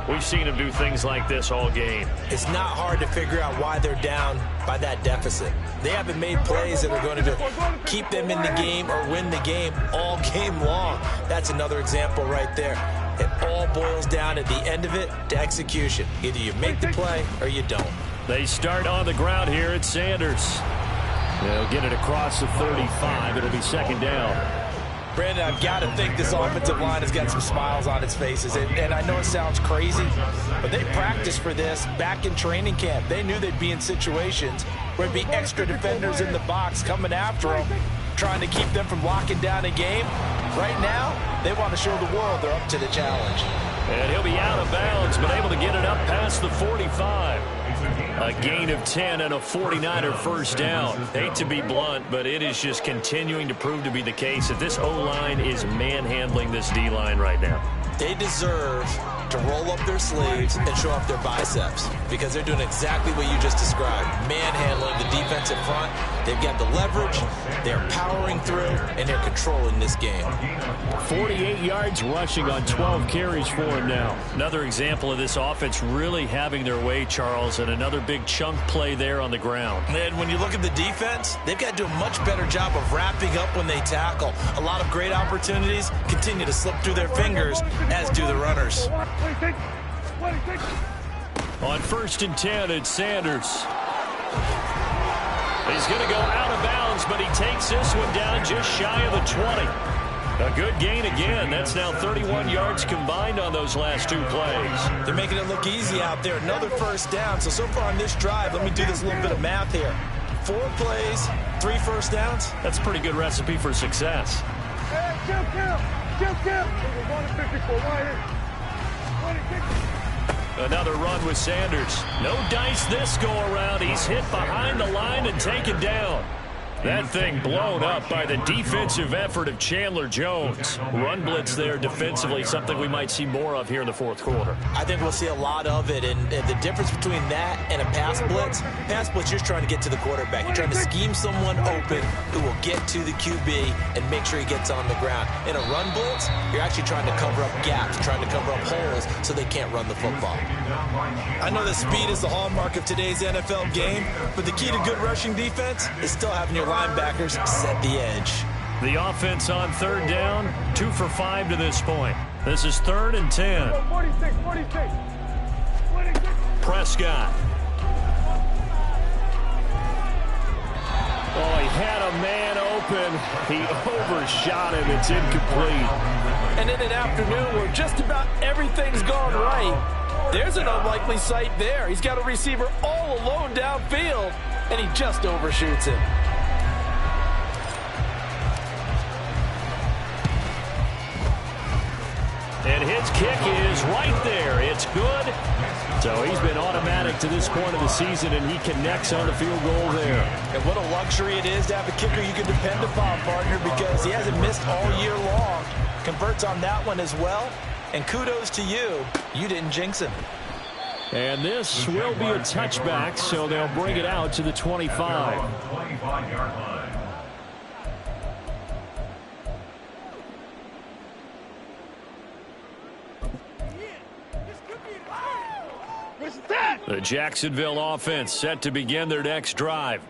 Speaker 2: we've seen them do things like this all game.
Speaker 7: It's not hard to figure out why they're down by that deficit. They haven't made plays that are going to keep them in the game or win the game all game long. That's another example right there. It all boils down at the end of it to execution. Either you make the play or you don't.
Speaker 2: They start on the ground here at Sanders. They'll get it across the 35. It'll be 2nd down.
Speaker 7: Brandon, I've got to think this offensive line has got some smiles on its faces. And I know it sounds crazy, but they practiced for this back in training camp. They knew they'd be in situations where there'd be extra defenders in the box coming after them, trying to keep them from locking down a game. Right now, they want to show the world they're up to the challenge.
Speaker 2: And he'll be out of bounds, but able to get it up past the 45. A gain of 10 and a 49er first down. Hate to be blunt, but it is just continuing to prove to be the case that this O-line is manhandling this D-line right now.
Speaker 7: They deserve to roll up their sleeves and show off their biceps because they're doing exactly what you just described. Manhandling the defensive front. They've got the leverage. They're powering through, and they're controlling this game.
Speaker 2: 48 yards rushing on 12 carries for him now. Another example of this offense really having their way, Charles, and another big chunk play there on the ground.
Speaker 7: And when you look at the defense, they've got to do a much better job of wrapping up when they tackle. A lot of great opportunities continue to slip through their fingers, as do the runners.
Speaker 2: On 1st and 10, it's Sanders. He's going to go out of bounds, but he takes this one down just shy of the 20. A good gain again. That's now 31 yards combined on those last 2 plays.
Speaker 7: They're making it look easy out there. Another first down. So far on this drive, let me do this little bit of math here. 4 plays, 3 first downs.
Speaker 2: That's a pretty good recipe for success.
Speaker 6: Hey, jump count. We're going to 54. Right here.
Speaker 2: Another run with Sanders. No dice this go around. He's hit behind the line and taken down. That thing blown up by the defensive effort of Chandler Jones. Run blitz there defensively, something we might see more of here in the 4th quarter.
Speaker 7: I think we'll see a lot of it, and the difference between that and a pass blitz, you're trying to get to the quarterback. You're trying to scheme someone open who will get to the QB and make sure he gets on the ground. In a run blitz, you're actually trying to cover up gaps, trying to cover up holes so they can't run the football. I know that speed is the hallmark of today's NFL game, but the key to good rushing defense is still having your linebackers set the edge.
Speaker 2: The offense on 3rd down, 2 for 5 to this point. This is 3rd and 10.
Speaker 6: 46.
Speaker 2: Prescott. Oh, he had a man open. He overshot him. It's incomplete.
Speaker 4: And in an afternoon where just about everything's gone right, there's an unlikely sight there. He's got a receiver all alone downfield, and he just overshoots him.
Speaker 2: And his kick is right there. It's good. So he's been automatic to this point of the season, and he connects on the field goal there.
Speaker 7: And what a luxury it is to have a kicker you can depend upon, partner, because he hasn't missed all year long. Converts on that one as well. And kudos to you. You didn't jinx him.
Speaker 2: And this will be a touchback, so they'll bring it out to the 25.
Speaker 3: 25-yard line.
Speaker 2: The Jacksonville offense set to begin their next drive.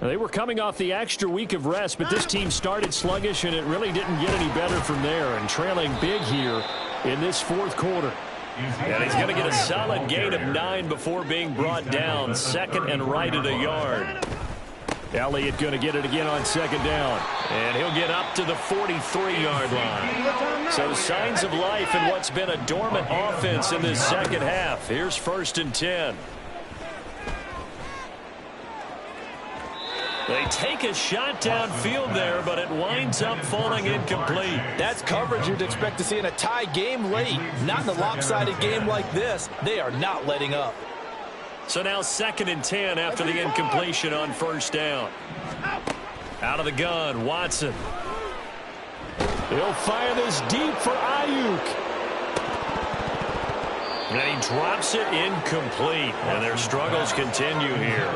Speaker 2: They were coming off the extra week of rest, but this team started sluggish, and it really didn't get any better from there, and trailing big here in this 4th quarter. And he's going to get a solid gain of 9 before being brought down. 2nd and right at a yard. Elliott going to get it again on 2nd down. And he'll get up to the 43-yard line. So signs of life in what's been a dormant offense in this 2nd half. Here's 1st and 10. They take a shot downfield there, but it winds up falling incomplete.
Speaker 4: That's coverage you'd expect to see in a tie game late. Not in a lopsided game like this. They are not letting up.
Speaker 2: So now 2nd and 10 after the incompletion on 1st down. Out of the gun, Watson. He'll fire this deep for Ayuk. And he drops it incomplete. And their struggles continue here.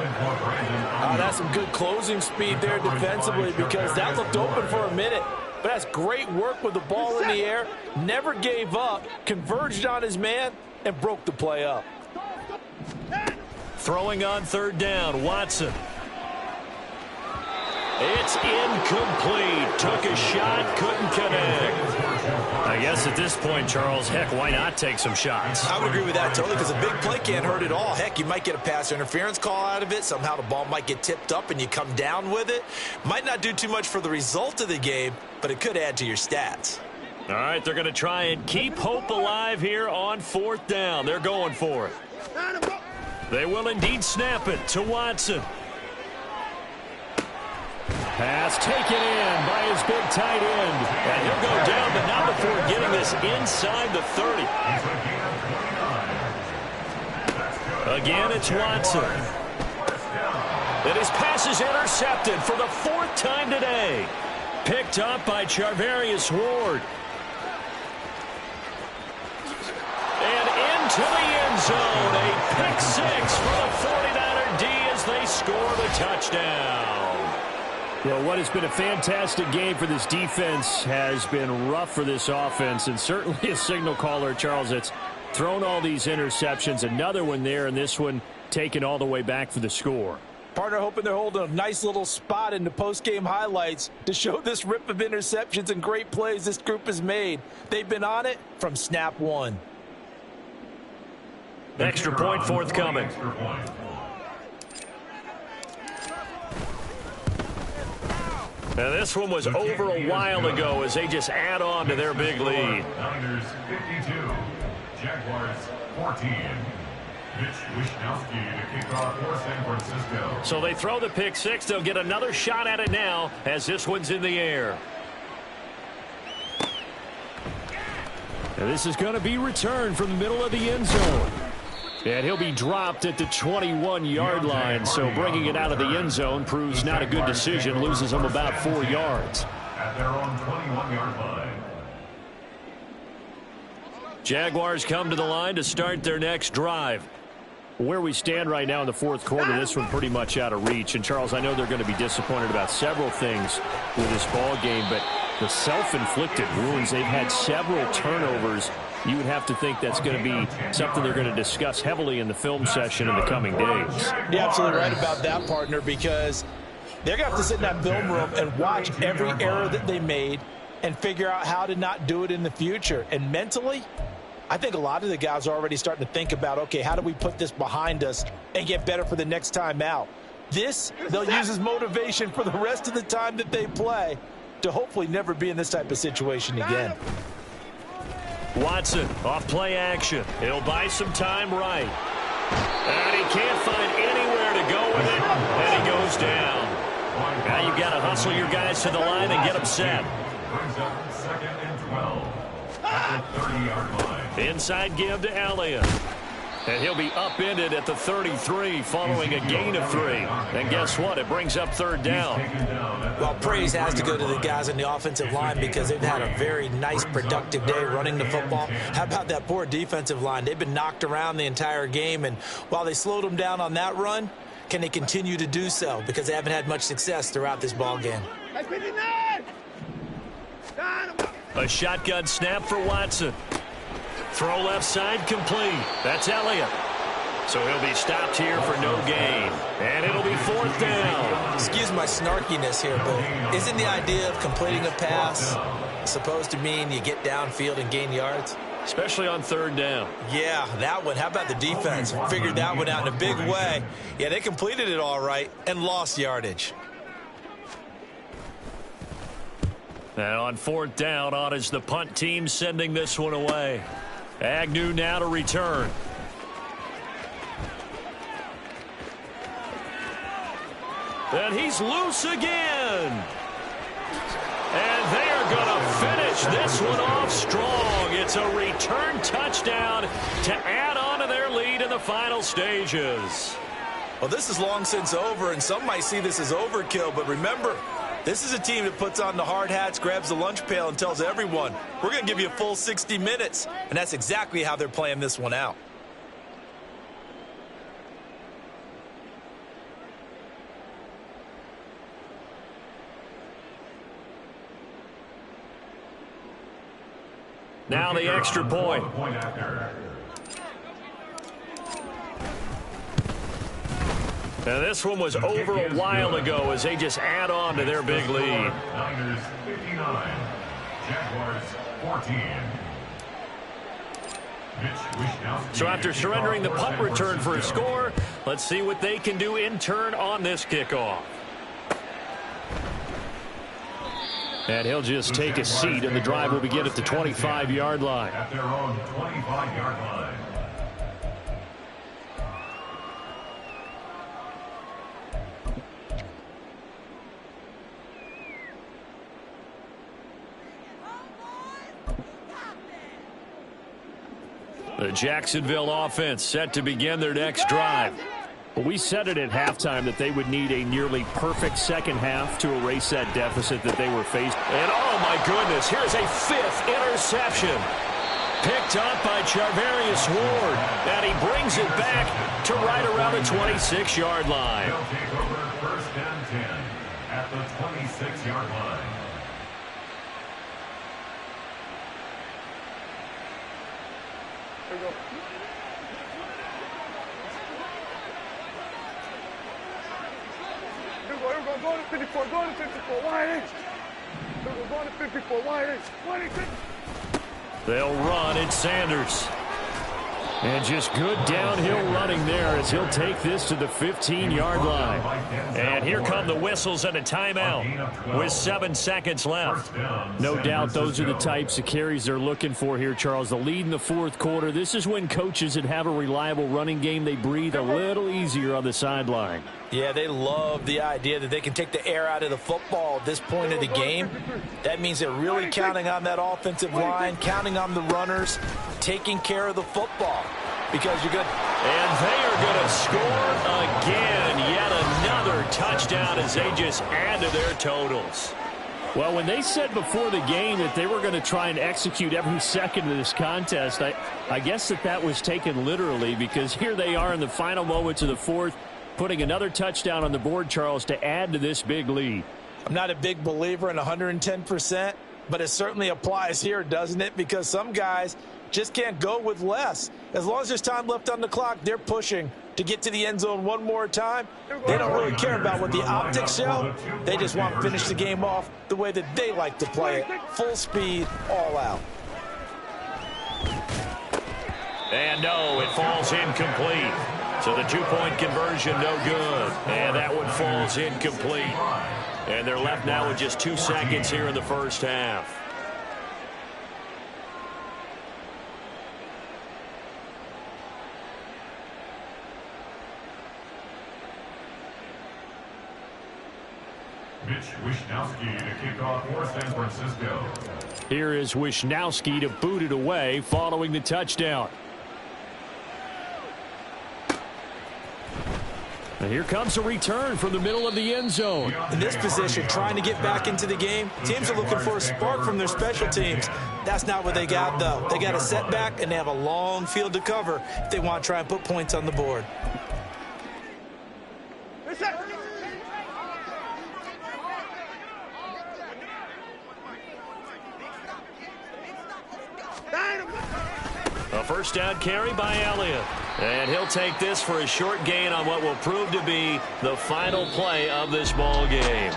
Speaker 4: That's some good closing speed there defensively, because that looked open for a minute. But that's great work with the ball in the air. Never gave up, converged on his man, and broke the play up.
Speaker 2: Throwing on 3rd down, Watson. It's incomplete. Took a shot, couldn't connect. I guess at this point, Charles, heck, why not take some shots?
Speaker 7: I would agree with that totally, because a big play can't hurt at all. Heck, you might get a pass interference call out of it. Somehow the ball might get tipped up and you come down with it. Might not do too much for the result of the game, but it could add to your stats.
Speaker 2: All right, they're going to try and keep hope alive here on 4th down. They're going for it. They will indeed snap it to Watson. Pass taken in by his big tight end. And he'll go down, but not before getting this inside the 30. Again, it's Watson. And his pass is intercepted for the 4th time today. Picked up by Charvarius Ward. And zone. A pick six for the 49er D as they score the touchdown.
Speaker 5: Well, what has been a fantastic game for this defense has been rough for this offense, and certainly a signal caller, Charles, that's thrown all these interceptions. Another one there, and this one taken all the way back for the score.
Speaker 7: Partner hoping they're holding a nice little spot in the post-game highlights to show this rip of interceptions and great plays this group has made. They've been on it from snap one.
Speaker 2: Extra point forthcoming. Now this one was over a while ago as they just add on to their big lead.
Speaker 3: Niners 52, Jaguars 14. Mitch Wishnowsky to kick off for San Francisco.
Speaker 2: So they throw the pick six. They'll get another shot at it now as this one's in the air.
Speaker 5: And this is going to be returned from the middle of the end zone. And he'll be dropped at the 21-yard line. So bringing it out of the end zone proves not a good decision. Loses him about 4 yards.
Speaker 3: At their own 21-yard line.
Speaker 2: Jaguars come to the line to start their next drive.
Speaker 5: Where we stand right now in the fourth quarter, this one pretty much out of reach. And, Charles, I know they're going to be disappointed about several things with this ball game, but the self-inflicted wounds, they've had several turnovers. You would have to think that's going to be something they're going to discuss heavily in the film session in the coming days.
Speaker 7: You're absolutely right about that, partner, because they're going to have to sit in that film room and watch every error that they made and figure out how to not do it in the future. And mentally, I think a lot of the guys are already starting to think about, okay, how do we put this behind us and get better for the next time out? This, they'll use as motivation for the rest of the time that they play to hopefully never be in this type of situation again.
Speaker 2: Watson off play action. He'll buy some time right. And he can't find anywhere to go with it, and he goes down. Now you've got to hustle your guys to the line and get them set.
Speaker 3: Brings up second and 12 at the 30-yard line.
Speaker 2: Inside give to Elliott. And he'll be upended at the 33 following a gain of 3. And guess what? It brings up third down.
Speaker 7: Well, praise has to go to the guys in the offensive line because they've had a very nice, productive day running the football. How about that poor defensive line? They've been knocked around the entire game, and while they slowed them down on that run, can they continue to do so? Because they haven't had much success throughout this ball game.
Speaker 2: A shotgun snap for Watson. Throw left side complete. That's Elliott. So he'll be stopped here for no gain. And it'll be fourth down.
Speaker 7: Excuse my snarkiness here, but isn't the idea of completing a pass supposed to mean you get downfield and gain yards?
Speaker 2: Especially on third down.
Speaker 7: Yeah, that one. How about the defense? Figured that one out in a big way. Yeah, they completed it all right and lost yardage.
Speaker 2: And on fourth down, on is the punt team sending this one away. Agnew now to return. And he's loose again. And they are going to finish this one off strong. It's a return touchdown to add on to their lead in the final stages.
Speaker 7: Well, this is long since over, and some might see this as overkill, but remember, this is a team that puts on the hard hats, grabs the lunch pail, and tells everyone, we're going to give you a full 60 minutes. And that's exactly how they're playing this one out.
Speaker 2: Now the extra point. Now this one was over a while ago as they just add on to their big lead.
Speaker 3: Niners 59, Jaguars 14.
Speaker 2: So after surrendering the punt return for a score, let's see what they can do in turn on this kickoff.
Speaker 5: And he'll just take a seat, and the drive will begin at the 25-yard line.
Speaker 3: At their own 25-yard line.
Speaker 2: The Jacksonville offense set to begin their next drive.
Speaker 5: Well, we said it at halftime that they would need a nearly perfect second half to erase that deficit that they were faced.
Speaker 2: And oh my goodness, here's a 5th interception. picked up by Charvarius Ward, and he brings it back to right around the 26-yard line.
Speaker 3: They'll take over first and 10 at the 26-yard line.
Speaker 6: Here we go. Here we go. Go to 54. Go to 54. Wide eight. Here we go. Go to 54. Wide eight. 26.
Speaker 2: They'll run it, Sanders. And just good downhill running there as he'll take this to the 15-yard line. And here come the whistles and a timeout with 7 seconds left. No doubt those are the types of carries they're looking for here, Charles. The lead in the fourth quarter. This is when coaches that have a reliable running game, they breathe a little easier on the sideline.
Speaker 7: Yeah, they love the idea that they can take the air out of the football at this point of the game. That means they're really counting on that offensive line, counting on the runners, taking care of the football. Because you're good.
Speaker 2: And they are going to score again. Yet another touchdown as they just add to their totals. Well, when they said before the game that they were going to try and execute every second of this contest, I guess that was taken literally, because here they are in the final moments of the fourth, putting another touchdown on the board, Charles, to add to this big lead.
Speaker 7: I'm not a big believer in 110%, but it certainly applies here, doesn't it? Because some guys just can't go with less. As long as there's time left on the clock, they're pushing to get to the end zone one more time. They don't really care about what the optics show. They just want to finish the game off the way that they like to play it. Full speed, all out.
Speaker 2: And no, it falls incomplete. So the two-point conversion, no good. And that one falls incomplete. And they're left now with just 2 seconds here in the first half.
Speaker 3: Mitch Wishnowsky to kick off for San Francisco.
Speaker 2: Here is Wishnowsky to boot it away following the touchdown. And here comes a return from the middle of the end zone.
Speaker 7: In this position, trying to get back into the game, teams are looking for a spark from their special teams. That's not what they got, though. They got a setback, and they have a long field to cover if they want to try and put points on the board.
Speaker 2: A first down carry by Elliott. And he'll take this for a short gain on what will prove to be the final play of this ball game.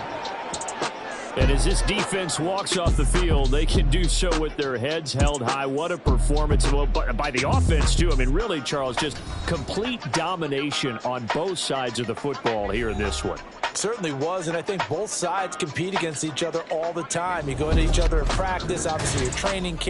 Speaker 2: And as this defense walks off the field, they can do so with their heads held high. What a performance by the offense, too. I mean, really, Charles, just complete domination on both sides of the football here in this one.
Speaker 7: Certainly was, and I think both sides compete against each other all the time. You go into each other in practice, obviously your training camp.